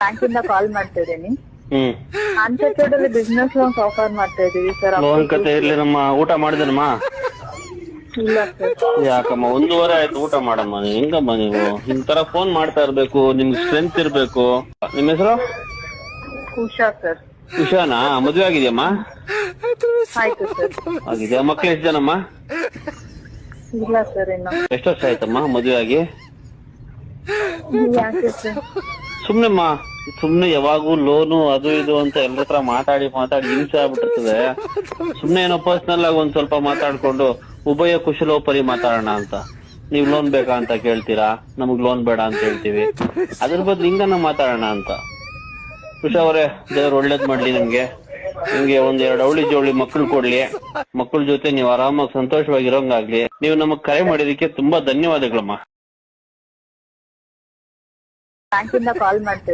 Bank ಇಂದ ಕಾಲ್ ಮಾಡ್ತಾ ಇದ್ದೀನಿ. ಹ್ಮ್ ಅನ್ಸೆಕ್ಯೂರ್ಡ್ ಅಲ್ಲಿ ಬಿಸ್ನೆಸ್ ಲೋನ್ಸ್ ಆಫರ್ ಮಾಡ್ತಾ ಇದೀವಿ ಸರ್. ಲೋನ್ ಕತೆ ಇರ್ಲಿ ನಮ್ಮ ಊಟ ಮಾಡಿದನಮ್ಮ. ಇಲ್ಲ ಸರ್. ಯಾಕಮ್ಮ 1:30 ಆಯ್ತು ಊಟ ಮಾಡಮ್ಮ. ಹೆಂಗಮ್ಮ ನೀವು ಈ ತರ ಫೋನ್ ಮಾಡ್ತಾ ಇರ್ಬೇಕು, ನಿಮ್ಗೆ ಸ್ಟ್ರೆಂತ್ ಇರ್ಬೇಕು. ನಿಮ್ ಹೆಸರು? ಉಷಾ ಸರ್. ಉಷಾನಾ? ಮದ್ವೆ ಆಗಿದ್ಯಮ್ಮ? ಆಯ್ತು ಸರ್. ಆಗಿದ್ಯಾ? ಮಕ್ಳು ಎಷ್ಟು ಜನಮ್ಮ? ಇಲ್ಲ ಸರ್ ಇನ್ನು. ಎಷ್ಟು ವರ್ಷ ಆಯ್ತಮ್ಮ ಮದ್ವೆ ಆಗಿ? ಯಾಕೆ ಸರ್? ಸುಮ್ನೆ ಯಾವಾಗೂ ಲೋನು ಅದು ಇದು ಅಂತ ಎಲ್ಲರ ಹತ್ರ ಮಾತಾಡಿ ಹಿಂಸೆ ಆಗ್ಬಿಟ್ಟಿರ್ತದೆ. ಸುಮ್ನೆ ಏನೋ ಪರ್ಸನಲ್ ಆಗಿ ಒಂದ್ ಸ್ವಲ್ಪ ಮಾತಾಡ್ಕೊಂಡು ಉಭಯ ಕುಶಲೋಪರಿ ಮಾತಾಡೋಣ ಅಂತ. ನೀವ್ ಲೋನ್ ಬೇಕಾ ಅಂತ ಕೇಳ್ತೀರಾ, ನಮಗ್ ಲೋನ್ ಬೇಡ ಅಂತ ಹೇಳ್ತೀವಿ. ಅದ್ರ ಬದಲು ಹಿಂಗನ ಮಾತಾಡೋಣ ಅಂತ. ಉಷಾ ಅವರೇ, ದೇವ್ರು ಒಳ್ಳೇದ್ ಮಾಡ್ಲಿ ನಿಮ್ಗೆ. ನಿಮ್ಗೆ 1-2 ಅವಳಿ ಜೋಳಿ ಮಕ್ಳು ಕೊಡ್ಲಿ. ಮಕ್ಳ ಜೊತೆ ನೀವು ಆರಾಮಾಗಿ ಸಂತೋಷವಾಗಿರೋಂಗಾಗ್ಲಿ. ನೀವು ನಮಗ್ ಕರೆ ಮಾಡಿದಕ್ಕೆ ತುಂಬಾ ಧನ್ಯವಾದಗಳಮ್ಮ. ಬ್ಯಾಂಕ್ ಇಂದ ಕಾಲ್ ಮಾಡ್ತಾ